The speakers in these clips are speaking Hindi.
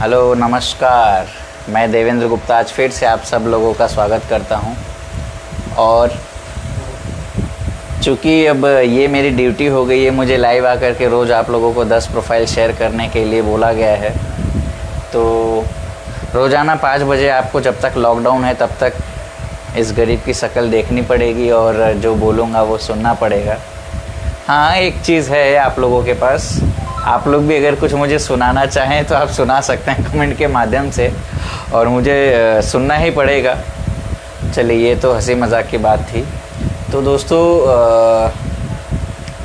हेलो नमस्कार, मैं देवेंद्र गुप्ता आज फिर से आप सब लोगों का स्वागत करता हूं। और चूँकि अब ये मेरी ड्यूटी हो गई है, मुझे लाइव आकर के रोज़ आप लोगों को 10 प्रोफाइल शेयर करने के लिए बोला गया है। तो रोज़ाना 5 बजे आपको जब तक लॉकडाउन है तब तक इस गरीब की शक्ल देखनी पड़ेगी और जो बोलूँगा वो सुनना पड़ेगा। हाँ, एक चीज़ है आप लोगों के पास, आप लोग भी अगर कुछ मुझे सुनाना चाहें तो आप सुना सकते हैं कमेंट के माध्यम से, और मुझे सुनना ही पड़ेगा। चलिए, ये तो हंसी मजाक की बात थी। तो दोस्तों,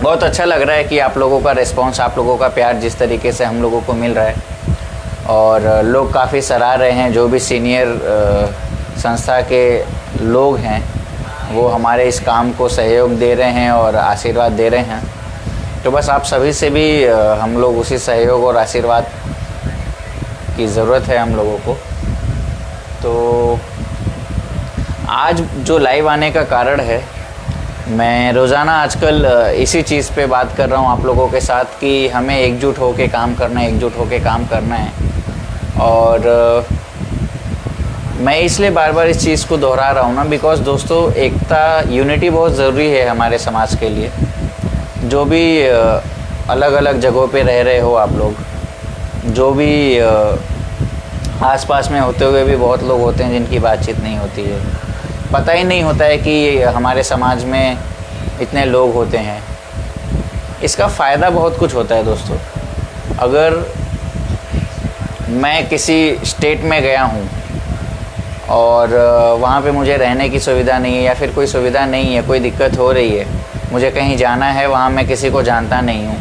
बहुत अच्छा लग रहा है कि आप लोगों का रिस्पांस, आप लोगों का प्यार जिस तरीके से हम लोगों को मिल रहा है, और लोग काफ़ी सराह रहे हैं। जो भी सीनियर संस्था के लोग हैं वो हमारे इस काम को सहयोग दे रहे हैं और आशीर्वाद दे रहे हैं। तो बस आप सभी से भी हम लोग उसी सहयोग और आशीर्वाद की ज़रूरत है हम लोगों को। तो आज जो लाइव आने का कारण है, मैं रोज़ाना आजकल इसी चीज़ पे बात कर रहा हूँ आप लोगों के साथ कि हमें एकजुट होके काम करना है, एकजुट होके काम करना है। और मैं इसलिए बार बार इस चीज़ को दोहरा रहा हूँ ना, बिकॉज़ दोस्तों, एकता, यूनिटी बहुत ज़रूरी है हमारे समाज के लिए। जो भी अलग अलग जगहों पे रह रहे हो आप लोग, जो भी आसपास में होते हुए भी बहुत लोग होते हैं जिनकी बातचीत नहीं होती है, पता ही नहीं होता है कि हमारे समाज में इतने लोग होते हैं। इसका फ़ायदा बहुत कुछ होता है दोस्तों। अगर मैं किसी स्टेट में गया हूँ और वहाँ पे मुझे रहने की सुविधा नहीं है, या फिर कोई सुविधा नहीं है, कोई दिक्कत हो रही है, मुझे कहीं जाना है, वहाँ मैं किसी को जानता नहीं हूँ,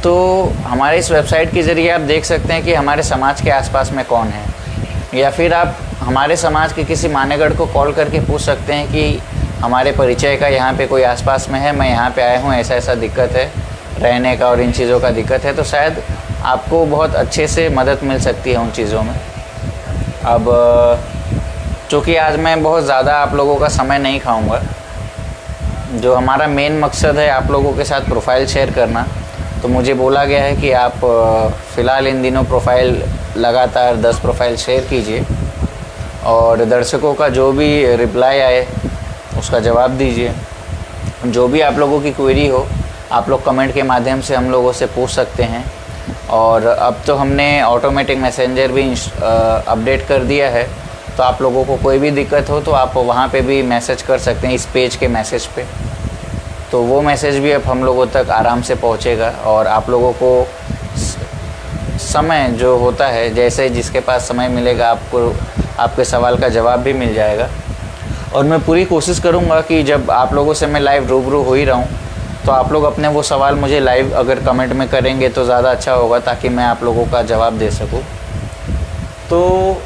तो हमारे इस वेबसाइट के ज़रिए आप देख सकते हैं कि हमारे समाज के आसपास में कौन है। या फिर आप हमारे समाज के किसी मानेगढ़ को कॉल करके पूछ सकते हैं कि हमारे परिचय का यहाँ पे कोई आसपास में है, मैं यहाँ पे आया हूँ, ऐसा ऐसा दिक्कत है, रहने का और इन चीज़ों का दिक्कत है। तो शायद आपको बहुत अच्छे से मदद मिल सकती है उन चीज़ों में। अब चूँकि आज मैं बहुत ज़्यादा आप लोगों का समय नहीं खाऊँगा, जो हमारा मेन मकसद है आप लोगों के साथ प्रोफाइल शेयर करना, तो मुझे बोला गया है कि आप फ़िलहाल इन दिनों प्रोफाइल लगातार 10 प्रोफाइल शेयर कीजिए और दर्शकों का जो भी रिप्लाई आए उसका जवाब दीजिए। जो भी आप लोगों की क्वेरी हो आप लोग कमेंट के माध्यम से हम लोगों से पूछ सकते हैं। और अब तो हमने ऑटोमेटिक मैसेंजर भी अपडेट कर दिया है, तो आप लोगों को कोई भी दिक्कत हो तो आप वहाँ पे भी मैसेज कर सकते हैं, इस पेज के मैसेज पे। तो वो मैसेज भी अब हम लोगों तक आराम से पहुँचेगा और आप लोगों को समय जो होता है, जैसे जिसके पास समय मिलेगा, आपको आपके सवाल का जवाब भी मिल जाएगा। और मैं पूरी कोशिश करूँगा कि जब आप लोगों से मैं लाइव रूबरू हो ही रहा हूँ, तो आप लोग अपने वो सवाल मुझे लाइव अगर कमेंट में करेंगे तो ज़्यादा अच्छा होगा, ताकि मैं आप लोगों का जवाब दे सकूँ। तो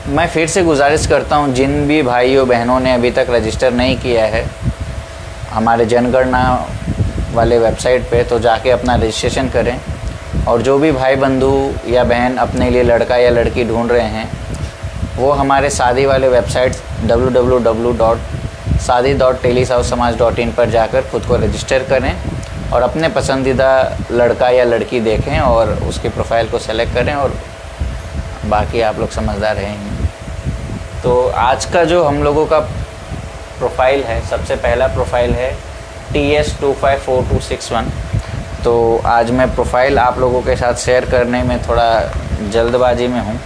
मैं फिर से गुजारिश करता हूँ, जिन भी भाइयों बहनों ने अभी तक रजिस्टर नहीं किया है हमारे जनगणना वाले वेबसाइट पे, तो जाके अपना रजिस्ट्रेशन करें। और जो भी भाई बंधु या बहन अपने लिए लड़का या लड़की ढूंढ रहे हैं, वो हमारे शादी वाले वेबसाइट www.shadi.telesouthsamaj.in पर जाकर खुद को रजिस्टर करें और अपने पसंदीदा लड़का या लड़की देखें और उसकी प्रोफाइल को सेलेक्ट करें, और बाकी आप लोग समझदार रहेंगे। तो आज का जो हम लोगों का प्रोफाइल है, सबसे पहला प्रोफाइल है TS254261। तो आज मैं प्रोफाइल आप लोगों के साथ शेयर करने में थोड़ा जल्दबाजी में हूँ,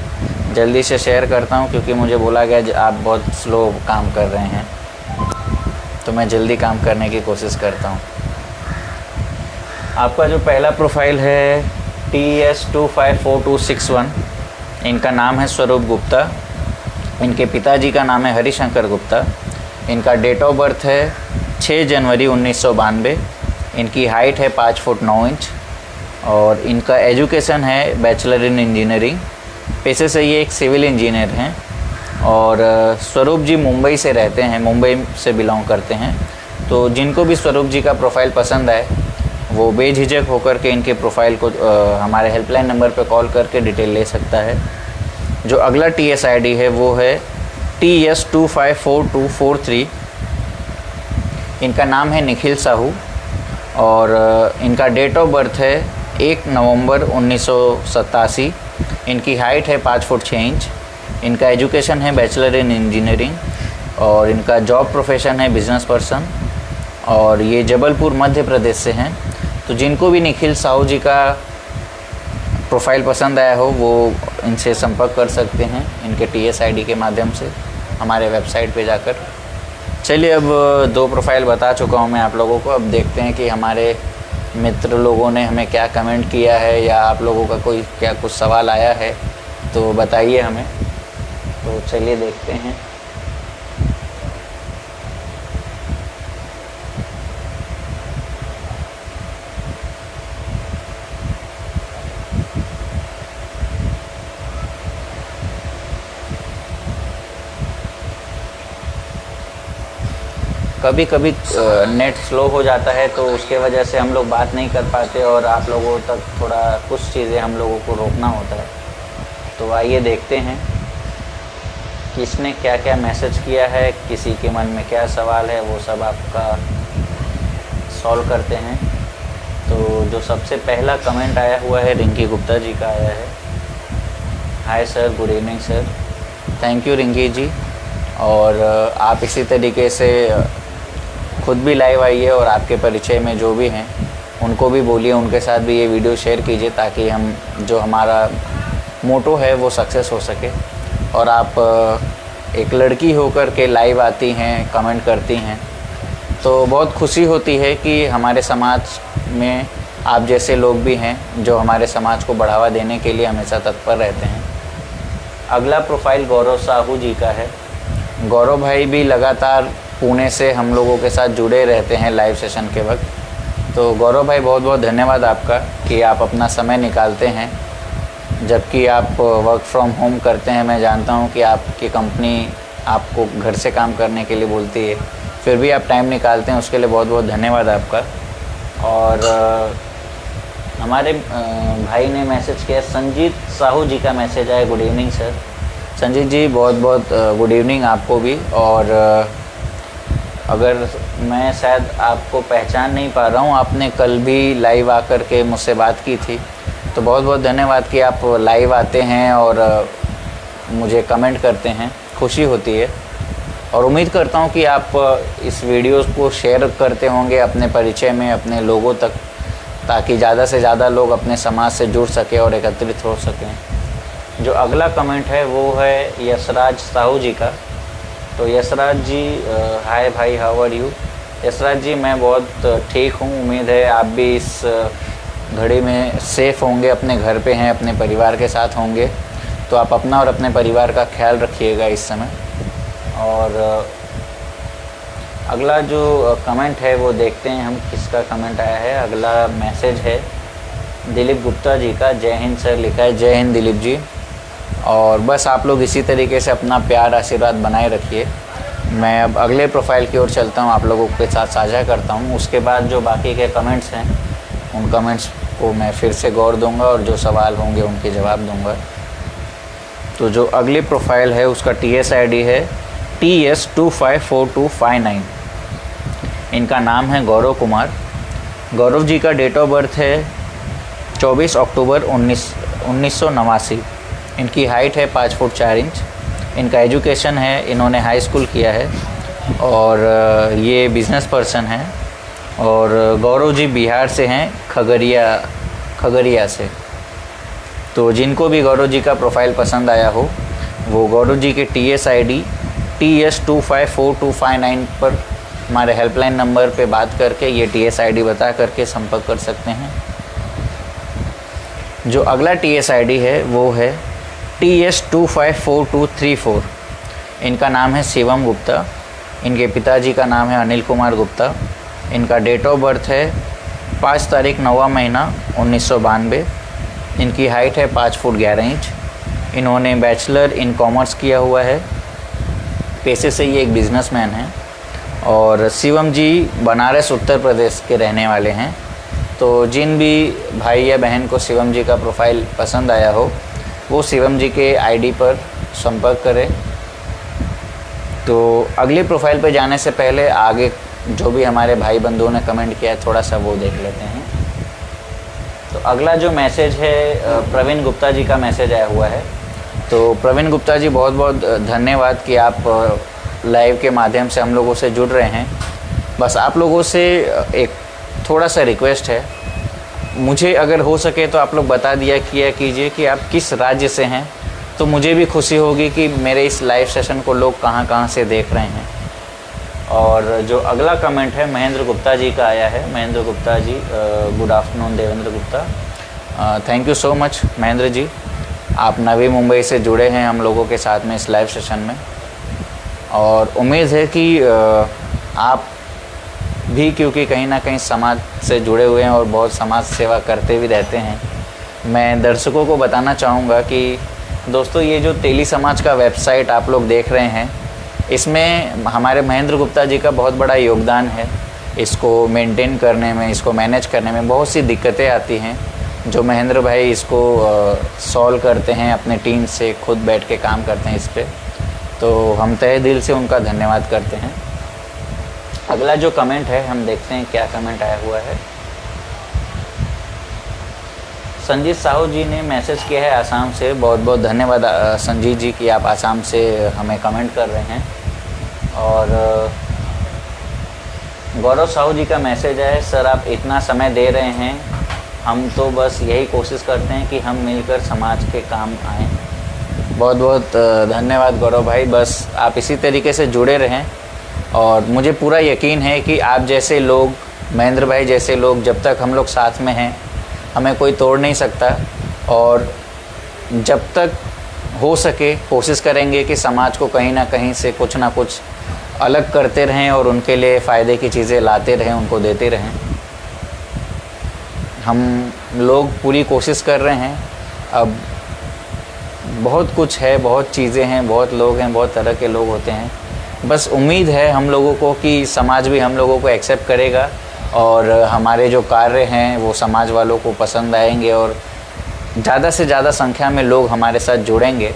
जल्दी से शेयर करता हूँ क्योंकि मुझे बोला गया आप बहुत स्लो काम कर रहे हैं, तो मैं जल्दी काम करने की कोशिश करता हूँ। आपका जो पहला प्रोफाइल है TS254261, इनका नाम है स्वरूप गुप्ता, इनके पिताजी का नाम है हरिशंकर गुप्ता, इनका डेट ऑफ बर्थ है 6 जनवरी 1992, इनकी हाइट है 5 फुट 9 इंच, और इनका एजुकेशन है बैचलर इन इंजीनियरिंग। पेशे से ये एक सिविल इंजीनियर हैं। और स्वरूप जी मुंबई से रहते हैं, मुंबई से बिलोंग करते हैं। तो जिनको भी स्वरूप जी का प्रोफाइल पसंद आए वो बेझिझक होकर के इनके प्रोफाइल को हमारे हेल्पलाइन नंबर पर कॉल करके डिटेल ले सकता है। जो अगला TS ID है वो है TS254243। इनका नाम है निखिल साहू और इनका डेट ऑफ बर्थ है 1 नवंबर 1987 इनकी हाइट है 5 फुट 6 इंच। इनका एजुकेशन है बैचलर इन इंजीनियरिंग और इनका जॉब प्रोफेशन है बिजनेस पर्सन और ये जबलपुर मध्य प्रदेश से हैं। तो जिनको भी निखिल साहू जी का प्रोफाइल पसंद आया हो वो इनसे संपर्क कर सकते हैं इनके TSID के माध्यम से हमारे वेबसाइट पे जाकर। चलिए, अब 2 प्रोफाइल बता चुका हूँ मैं आप लोगों को। अब देखते हैं कि हमारे मित्र लोगों ने हमें क्या कमेंट किया है या आप लोगों का कोई क्या कुछ सवाल आया है तो बताइए हमें। तो चलिए देखते हैं। कभी कभी नेट स्लो हो जाता है तो उसके वजह से हम लोग बात नहीं कर पाते और आप लोगों तक थोड़ा कुछ चीज़ें हम लोगों को रोकना होता है। तो आइए देखते हैं किसने क्या क्या मैसेज किया है, किसी के मन में क्या सवाल है, वो सब आपका सॉल्व करते हैं। तो जो सबसे पहला कमेंट आया हुआ है रिंकी गुप्ता जी का आया है। Hi sir, good evening sir. Thank you Rinki ji. और आप इसी तरीके से खुद भी लाइव आइए और आपके परिचय में जो भी हैं उनको भी बोलिए, उनके साथ भी ये वीडियो शेयर कीजिए ताकि हम जो हमारा मोटो है वो सक्सेस हो सके। और आप एक लड़की होकर के लाइव आती हैं, कमेंट करती हैं तो बहुत खुशी होती है कि हमारे समाज में आप जैसे लोग भी हैं जो हमारे समाज को बढ़ावा देने के लिए हमेशा तत्पर रहते हैं। अगला प्रोफाइल गौरव साहू जी का है। गौरव भाई भी लगातार पुणे से हम लोगों के साथ जुड़े रहते हैं लाइव सेशन के वक्त। तो गौरव भाई बहुत बहुत धन्यवाद आपका कि आप अपना समय निकालते हैं, जबकि आप वर्क फ्रॉम होम करते हैं। मैं जानता हूं कि आपकी कंपनी आपको घर से काम करने के लिए बोलती है, फिर भी आप टाइम निकालते हैं, उसके लिए बहुत बहुत धन्यवाद आपका। और हमारे भाई ने मैसेज किया, संजीत साहू जी का मैसेज आया। Good evening sir. Sanjeet ji बहुत बहुत गुड इवनिंग आपको भी। और अगर मैं शायद आपको पहचान नहीं पा रहा हूँ, आपने कल भी लाइव आकर के मुझसे बात की थी, तो बहुत बहुत धन्यवाद कि आप लाइव आते हैं और मुझे कमेंट करते हैं, खुशी होती है। और उम्मीद करता हूँ कि आप इस वीडियो को शेयर करते होंगे अपने परिचय में, अपने लोगों तक, ताकि ज़्यादा से ज़्यादा लोग अपने समाज से जुड़ सके और एकत्रित हो सकें। जो अगला कमेंट है वो है यशराज साहू जी का। तो यशराज जी, हाय भाई, हाउ आर यू। यशराज जी, मैं बहुत ठीक हूँ। उम्मीद है आप भी इस घड़ी में सेफ़ होंगे, अपने घर पे हैं, अपने परिवार के साथ होंगे। तो आप अपना और अपने परिवार का ख्याल रखिएगा इस समय। और अगला जो कमेंट है वो देखते हैं हम किसका कमेंट आया है। अगला मैसेज है दिलीप गुप्ता जी का। जय हिंद सर लिखा है। जय हिंद दिलीप जी। और बस आप लोग इसी तरीके से अपना प्यार आशीर्वाद बनाए रखिए। मैं अब अगले प्रोफाइल की ओर चलता हूँ, आप लोगों के साथ साझा करता हूँ। उसके बाद जो बाकी के कमेंट्स हैं उन कमेंट्स को मैं फिर से गौर दूंगा और जो सवाल होंगे उनके जवाब दूंगा। तो जो अगली प्रोफाइल है उसका TSID है TS254259। इनका नाम है गौरव कुमार। गौरव जी का डेट ऑफ बर्थ है 24 अक्टूबर 1989। इनकी हाइट है 5 फुट 4 इंच। इनका एजुकेशन है, इन्होंने हाई स्कूल किया है और ये बिज़नेस पर्सन हैं। और गौरव जी बिहार से हैं, खगड़िया से। तो जिनको भी गौरव जी का प्रोफाइल पसंद आया हो वो गौरव जी के TSID TS254259 पर हमारे हेल्पलाइन नंबर पे बात करके ये TSID बता करके संपर्क कर सकते हैं। जो अगला TSID है वो है TS254234। इनका नाम है शिवम गुप्ता। इनके पिताजी का नाम है अनिल कुमार गुप्ता। इनका डेट ऑफ बर्थ है 5 तारीख 9वां महीना 1992। इनकी हाइट है 5 फुट 11 इंच। इन्होंने बैचलर इन कॉमर्स किया हुआ है। पेशे से ये एक बिजनेसमैन हैं। और शिवम जी बनारस उत्तर प्रदेश के रहने वाले हैं। तो जिन भी भाई या बहन को शिवम जी का प्रोफाइल पसंद आया हो वो शिवम जी के ID पर संपर्क करें। तो अगली प्रोफाइल पर जाने से पहले आगे जो भी हमारे भाई बंधुओं ने कमेंट किया है थोड़ा सा वो देख लेते हैं। तो अगला जो मैसेज है प्रवीण गुप्ता जी का मैसेज आया हुआ है। तो प्रवीण गुप्ता जी, बहुत बहुत धन्यवाद कि आप लाइव के माध्यम से हम लोगों से जुड़ रहे हैं। बस आप लोगों से एक थोड़ा सा रिक्वेस्ट है, मुझे अगर हो सके तो आप लोग बता दिया कीजिए कि आप किस राज्य से हैं, तो मुझे भी खुशी होगी कि मेरे इस लाइव सेशन को लोग कहाँ से देख रहे हैं। और जो अगला कमेंट है महेंद्र गुप्ता जी का आया है। Mahendra Gupta ji, good afternoon Devendra Gupta. Thank you so much Mahendra ji, आप नवी मुंबई से जुड़े हैं हम लोगों के साथ में इस लाइव सेशन में। और उम्मीद है कि आप भी, क्योंकि कहीं ना कहीं समाज से जुड़े हुए हैं और बहुत समाज सेवा करते भी रहते हैं। मैं दर्शकों को बताना चाहूँगा कि दोस्तों, ये जो तेली समाज का वेबसाइट आप लोग देख रहे हैं, इसमें हमारे महेंद्र गुप्ता जी का बहुत बड़ा योगदान है। इसको मेंटेन करने में, इसको मैनेज करने में बहुत सी दिक्कतें आती हैं, जो महेंद्र भाई इसको सॉल्व करते हैं, अपने टीम से खुद बैठ के काम करते हैं इस पर। तो हम तहे दिल से उनका धन्यवाद करते हैं। अगला जो कमेंट है, हम देखते हैं क्या कमेंट आया हुआ है। संजीत साहू जी ने मैसेज किया है आसाम से। बहुत बहुत धन्यवाद संजीत जी कि आप आसाम से हमें कमेंट कर रहे हैं। और गौरव साहू जी का मैसेज है, सर आप इतना समय दे रहे हैं, हम तो बस यही कोशिश करते हैं कि हम मिलकर समाज के काम आएँ। बहुत बहुत धन्यवाद गौरव भाई, बस आप इसी तरीके से जुड़े रहें। और मुझे पूरा यकीन है कि आप जैसे लोग, महेंद्र भाई जैसे लोग, जब तक हम लोग साथ में हैं हमें कोई तोड़ नहीं सकता। और जब तक हो सके कोशिश करेंगे कि समाज को कहीं ना कहीं से कुछ ना कुछ अलग करते रहें और उनके लिए फ़ायदे की चीज़ें लाते रहें, उनको देते रहें। हम लोग पूरी कोशिश कर रहे हैं। अब बहुत कुछ है, बहुत चीज़ें हैं, बहुत लोग हैं, बहुत तरह के लोग होते हैं। बस उम्मीद है हम लोगों को कि समाज भी हम लोगों को एक्सेप्ट करेगा और हमारे जो कार्य हैं वो समाज वालों को पसंद आएंगे और ज़्यादा से ज़्यादा संख्या में लोग हमारे साथ जुड़ेंगे,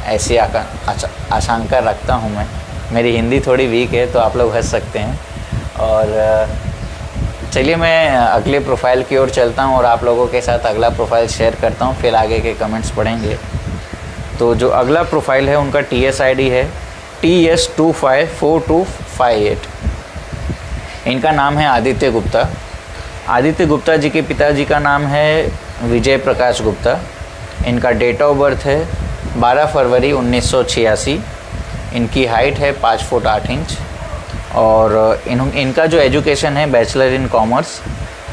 ऐसी आशंका रखता हूँ मैं। मेरी हिंदी थोड़ी वीक है तो आप लोग हंस सकते हैं। और चलिए मैं अगले प्रोफाइल की ओर चलता हूँ और आप लोगों के साथ अगला प्रोफाइल शेयर करता हूँ, फिर आगे के कमेंट्स पढ़ेंगे। तो जो अगला प्रोफाइल है उनका TS ID है TS254258। इनका नाम है आदित्य गुप्ता। आदित्य गुप्ता जी के पिताजी का नाम है विजय प्रकाश गुप्ता। इनका डेट ऑफ बर्थ है 12 फरवरी 1986। इनकी हाइट है 5 फुट 8 इंच। और इनका जो एजुकेशन है बैचलर इन कॉमर्स।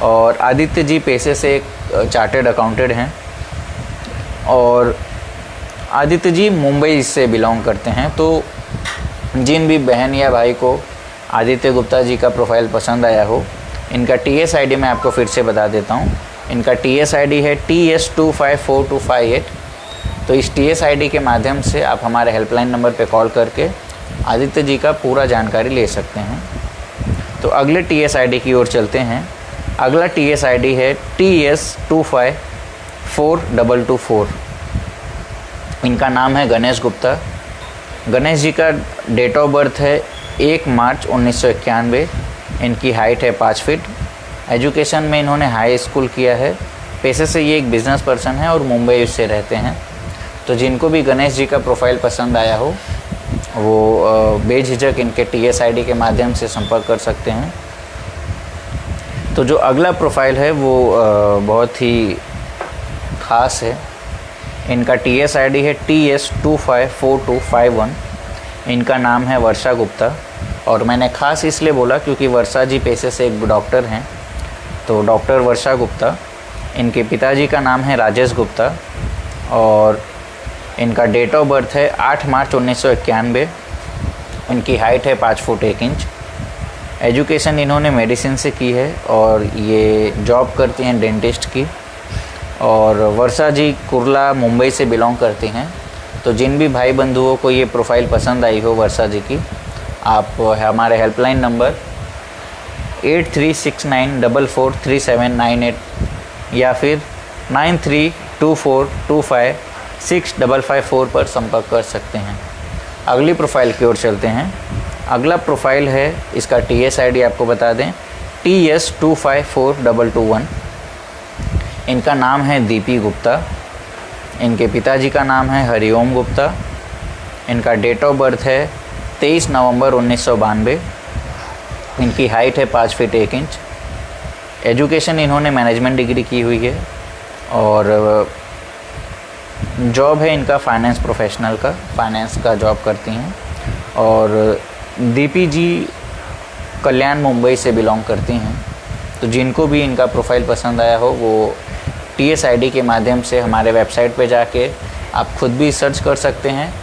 और आदित्य जी पेशे से एक चार्टेड अकाउंटेंट हैं। और आदित्य जी मुंबई से बिलोंग करते हैं। तो जिन भी बहन या भाई को आदित्य गुप्ता जी का प्रोफाइल पसंद आया हो, इनका TS ID मैं आपको फिर से बता देता हूँ। इनका TS ID है TS254258। तो इस TS ID के माध्यम से आप हमारे हेल्पलाइन नंबर पे कॉल करके आदित्य जी का पूरा जानकारी ले सकते हैं। तो अगले TS ID की ओर चलते हैं। अगला TS ID है TS254224। इनका नाम है गणेश गुप्ता। गणेश जी का डेट ऑफ बर्थ है 1 मार्च 1991। इनकी हाइट है 5 फीट। एजुकेशन में इन्होंने हाई स्कूल किया है। पेशे से ये एक बिज़नेस पर्सन है और मुंबई से रहते हैं। तो जिनको भी गणेश जी का प्रोफाइल पसंद आया हो वो बेझिझक इनके TS ID के माध्यम से संपर्क कर सकते हैं। तो जो अगला प्रोफाइल है वो बहुत ही ख़ास है। इनका TS ID है TS254251। इनका नाम है वर्षा गुप्ता। और मैंने ख़ास इसलिए बोला क्योंकि वर्षा जी पेशे से एक डॉक्टर हैं। तो डॉक्टर वर्षा गुप्ता। इनके पिताजी का नाम है राजेश गुप्ता। और इनका डेट ऑफ बर्थ है 8 मार्च 1991। इनकी हाइट है 5 फुट 1 इंच। एजुकेशन इन्होंने मेडिसिन से की है और ये जॉब करती हैं डेंटिस्ट की। और वर्षा जी कुर्ला मुंबई से बिलोंग करती हैं। तो जिन भी भाई बंधुओं को ये प्रोफाइल पसंद आई हो वर्षा जी की, आप हमारे हेल्पलाइन नंबर 8369443798 या फिर 9324256554 पर संपर्क कर सकते हैं। अगली प्रोफाइल की ओर चलते हैं। अगला प्रोफाइल है, इसका TS ID आपको बता दें TS254221। इनका नाम है दीपी गुप्ता। इनके पिताजी का नाम है हरिओम गुप्ता। इनका डेट ऑफ बर्थ है 23 नवंबर 1992। इनकी हाइट है 5 फीट 1 इंच। एजुकेशन इन्होंने मैनेजमेंट डिग्री की हुई है और जॉब है इनका फाइनेंस प्रोफेशनल का, फाइनेंस का जॉब करती हैं। और दीपी जी कल्याण मुंबई से बिलोंग करती हैं। तो जिनको भी इनका प्रोफाइल पसंद आया हो वो TSID के माध्यम से हमारे वेबसाइट पे जाके आप खुद भी सर्च कर सकते हैं,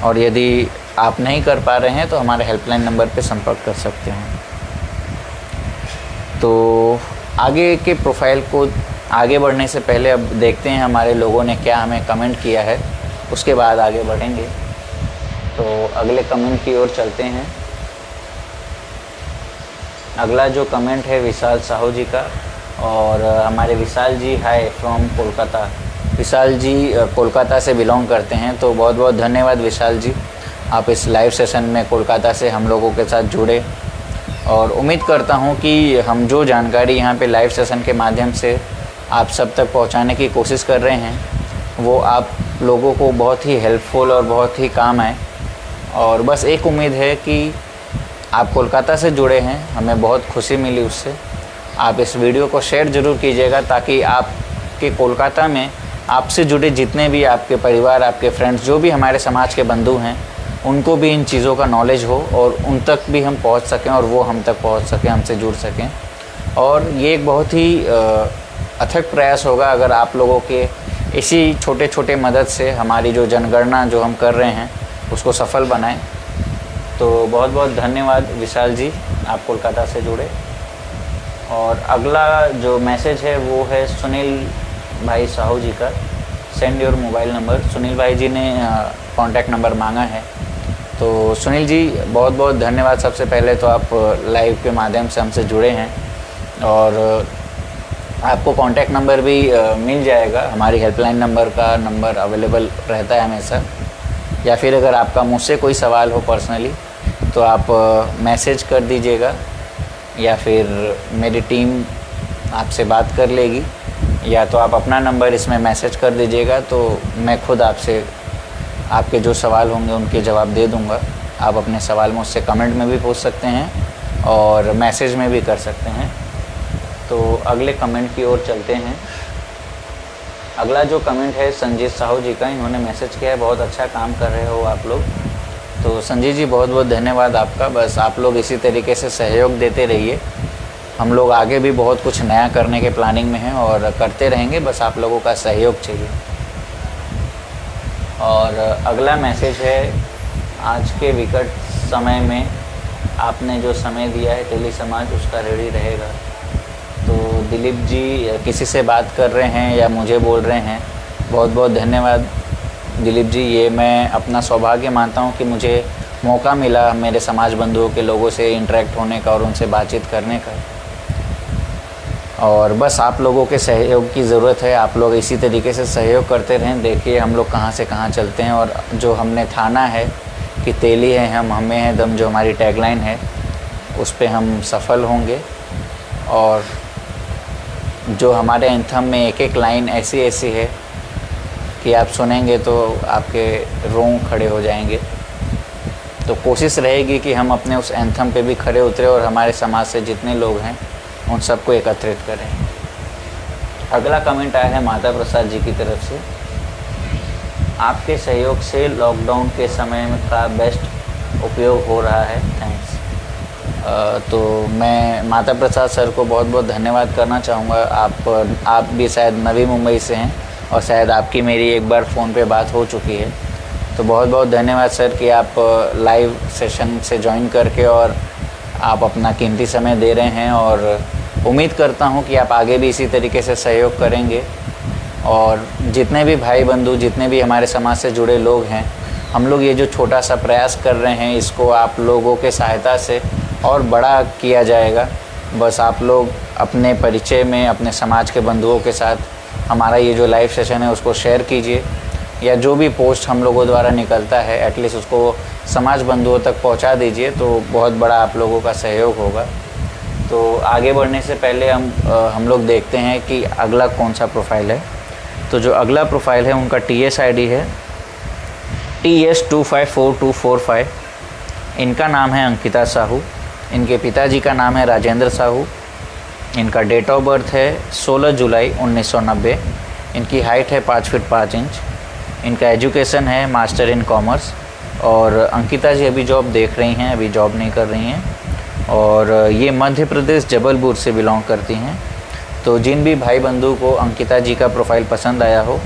और यदि आप नहीं कर पा रहे हैं तो हमारे हेल्पलाइन नंबर पे संपर्क कर सकते हैं। तो आगे के प्रोफाइल को आगे बढ़ने से पहले अब देखते हैं हमारे लोगों ने क्या हमें कमेंट किया है, उसके बाद आगे बढ़ेंगे। तो अगले कमेंट की ओर चलते हैं। अगला जो कमेंट है विशाल साहू जी का, और हमारे विशाल जी हाय फ्रॉम कोलकाता। विशाल जी कोलकाता से बिलोंग करते हैं। तो बहुत बहुत धन्यवाद विशाल जी, आप इस लाइव सेशन में कोलकाता से हम लोगों के साथ जुड़े। और उम्मीद करता हूं कि हम जो जानकारी यहाँ पे लाइव सेशन के माध्यम से आप सब तक पहुँचाने की कोशिश कर रहे हैं वो आप लोगों को बहुत ही हेल्पफुल और बहुत ही काम आए। और बस एक उम्मीद है कि आप कोलकाता से जुड़े हैं, हमें बहुत खुशी मिली उससे। आप इस वीडियो को शेयर ज़रूर कीजिएगा ताकि आपके कोलकाता में आपसे जुड़े जितने भी आपके परिवार, आपके फ्रेंड्स, जो भी हमारे समाज के बंधु हैं, उनको भी इन चीज़ों का नॉलेज हो और उन तक भी हम पहुंच सकें और वो हम तक पहुंच सकें, हमसे जुड़ सकें। और ये एक बहुत ही अथक प्रयास होगा अगर आप लोगों के इसी छोटे छोटे मदद से हमारी जो जनगणना जो हम कर रहे हैं उसको सफल बनाएं। तो बहुत बहुत धन्यवाद विशाल जी, आप कोलकाता से जुड़े। और अगला जो मैसेज है वो है सुनील भाई साहू जी का, send your mobile number. Sunil भाई जी ने कॉन्टैक्ट नंबर मांगा है। तो सुनील जी बहुत बहुत धन्यवाद। सबसे पहले तो आप लाइव के माध्यम से हमसे जुड़े हैं, और आपको कॉन्टैक्ट नंबर भी मिल जाएगा। हमारी हेल्पलाइन नंबर का नंबर अवेलेबल रहता है हमेशा, या फिर अगर आपका मुझसे कोई सवाल हो पर्सनली तो आप मैसेज कर दीजिएगा, या फिर मेरी टीम आपसे बात कर लेगी, या तो आप अपना नंबर इसमें मैसेज कर दीजिएगा तो मैं खुद आपसे आपके जो सवाल होंगे उनके जवाब दे दूंगा। आप अपने सवाल मुझसे कमेंट में भी पूछ सकते हैं और मैसेज में भी कर सकते हैं। तो अगले कमेंट की ओर चलते हैं। अगला जो कमेंट है संजीत साहू जी का, इन्होंने मैसेज किया है, बहुत अच्छा काम कर रहे हो आप लोग। तो संजीत जी बहुत बहुत धन्यवाद आपका। बस आप लोग इसी तरीके से सहयोग देते रहिए, हम लोग आगे भी बहुत कुछ नया करने के प्लानिंग में हैं और करते रहेंगे, बस आप लोगों का सहयोग चाहिए। और अगला मैसेज है, आज के विकट समय में आपने जो समय दिया है टेली समाज उसका ऋणी रहेगा। तो दिलीप जी किसी से बात कर रहे हैं या मुझे बोल रहे हैं, बहुत बहुत धन्यवाद दिलीप जी। ये मैं अपना सौभाग्य मानता हूँ कि मुझे मौका मिला मेरे समाज बंधुओं के लोगों से इंटरेक्ट होने का और उनसे बातचीत करने का। और बस आप लोगों के सहयोग की ज़रूरत है, आप लोग इसी तरीके से सहयोग करते रहें। देखिए हम लोग कहाँ से कहाँ चलते हैं, और जो हमने ठाना है कि तेली है हम, हमें है दम, जो हमारी टैगलाइन है उस पे हम सफल होंगे। और जो हमारे एंथम में एक एक लाइन ऐसी ऐसी है कि आप सुनेंगे तो आपके रोंग खड़े हो जाएंगे। तो कोशिश रहेगी कि हम अपने उस एंथम पे भी खड़े उतरे और हमारे समाज से जितने लोग हैं उन सबको एकत्रित करें। अगला कमेंट आया है माता प्रसाद जी की तरफ से, आपके सहयोग से लॉकडाउन के समय का बेस्ट उपयोग हो रहा है, थैंक्स। तो मैं माता प्रसाद सर को बहुत बहुत धन्यवाद करना चाहूँगा। आप भी शायद नवी मुंबई से हैं और शायद आपकी मेरी एक बार फ़ोन पे बात हो चुकी है। तो बहुत बहुत धन्यवाद सर कि आप लाइव सेशन से ज्वाइन करके और आप अपना कीमती समय दे रहे हैं, और उम्मीद करता हूं कि आप आगे भी इसी तरीके से सहयोग करेंगे। और जितने भी भाई बंधु, जितने भी हमारे समाज से जुड़े लोग हैं, हम लोग ये जो छोटा सा प्रयास कर रहे हैं इसको आप लोगों के सहायता से और बड़ा किया जाएगा। बस आप लोग अपने परिचय में अपने समाज के बंधुओं के साथ हमारा ये जो लाइव सेशन है उसको शेयर कीजिए, या जो भी पोस्ट हम लोगों द्वारा निकलता है एटलीस्ट उसको समाज बंधुओं तक पहुंचा दीजिए, तो बहुत बड़ा आप लोगों का सहयोग होगा। तो आगे बढ़ने से पहले हम लोग देखते हैं कि अगला कौन सा प्रोफाइल है। तो जो अगला प्रोफाइल है उनका TS ID है TS254245। इनका नाम है अंकिता साहू। इनके पिताजी का नाम है राजेंद्र साहू। इनका डेट ऑफ बर्थ है 16 जुलाई 1990। इनकी हाइट है 5 फीट 5 इंच। इनका एजुकेशन है मास्टर इन कॉमर्स। और अंकिता जी अभी जॉब देख रही हैं, अभी जॉब नहीं कर रही हैं। और ये मध्य प्रदेश जबलपुर से बिलोंग करती हैं। तो जिन भी भाई बंधु को अंकिता जी का प्रोफाइल पसंद आया हो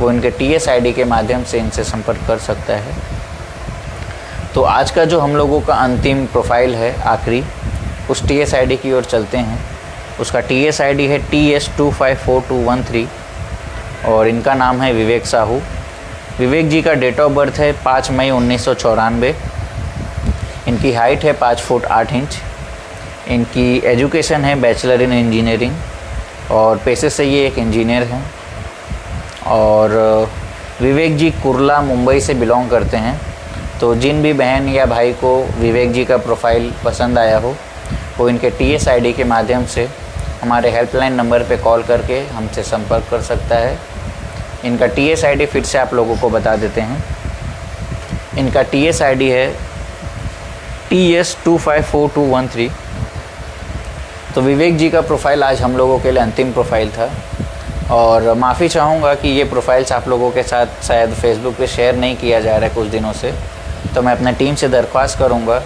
वो इनके TS ID के माध्यम से इनसे संपर्क कर सकता है। तो आज का जो हम लोगों का अंतिम प्रोफाइल है आखिरी, उस TS ID की ओर चलते हैं। उसका TS ID है TS254213 और इनका नाम है विवेक साहू। विवेक जी का डेट ऑफ बर्थ है 5 मई 1994। इनकी हाइट है 5 फुट 8 इंच। इनकी एजुकेशन है बैचलर इन इंजीनियरिंग और पेशे से ये एक इंजीनियर हैं। और विवेक जी कुर्ला मुंबई से बिलोंग करते हैं। तो जिन भी बहन या भाई को विवेक जी का प्रोफाइल पसंद आया हो वो इनके TS ID के माध्यम से हमारे हेल्पलाइन नंबर पे कॉल करके हमसे संपर्क कर सकता है। इनका TS ID फिर से आप लोगों को बता देते हैं। इनका TS ID है TS254213। तो विवेक जी का प्रोफाइल आज हम लोगों के लिए अंतिम प्रोफाइल था और माफ़ी चाहूँगा कि ये प्रोफाइल्स आप लोगों के साथ शायद फेसबुक पे शेयर नहीं किया जा रहा है कुछ दिनों से। तो मैं अपने टीम से दरख्वास्त करूँगा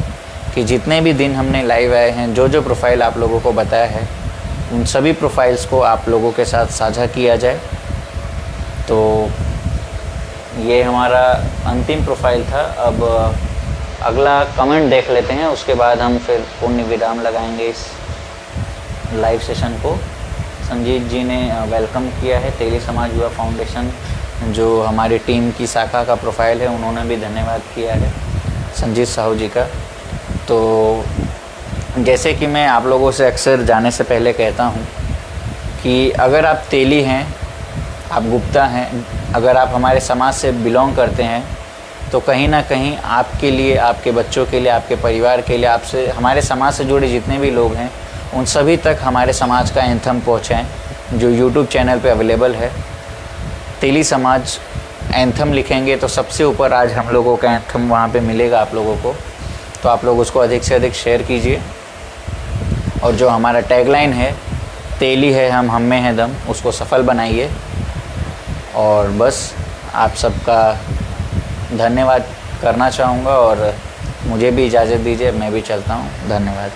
कि जितने भी दिन हमने लाइव आए हैं, जो जो प्रोफाइल आप लोगों को बताया है, उन सभी प्रोफाइल्स को आप लोगों के साथ साझा किया जाए। तो ये हमारा अंतिम प्रोफाइल था। अब अगला कमेंट देख लेते हैं, उसके बाद हम फिर पूर्ण विराम लगाएंगे इस लाइव सेशन को। संजीत जी ने वेलकम किया है। तेली समाज युवा फाउंडेशन जो हमारी टीम की शाखा का प्रोफाइल है, उन्होंने भी धन्यवाद किया है संजीत साहू जी का। तो जैसे कि मैं आप लोगों से अक्सर जाने से पहले कहता हूँ कि अगर आप तेली हैं, आप गुप्ता हैं, अगर आप हमारे समाज से बिलोंग करते हैं तो कहीं ना कहीं आपके लिए, आपके बच्चों के लिए, आपके परिवार के लिए, आपसे हमारे समाज से जुड़े जितने भी लोग हैं उन सभी तक हमारे समाज का एंथम पहुँचाएँ जो यूट्यूब चैनल पे अवेलेबल है। तेली समाज एंथम लिखेंगे तो सबसे ऊपर आज हम लोगों का एंथम वहाँ पे मिलेगा आप लोगों को। तो आप लोग उसको अधिक से अधिक शेयर कीजिए। और जो हमारा टैगलाइन है तेली है हम में है दम, उसको सफल बनाइए। और बस आप सबका धन्यवाद करना चाहूँगा और मुझे भी इजाज़त दीजिए, मैं भी चलता हूँ। धन्यवाद।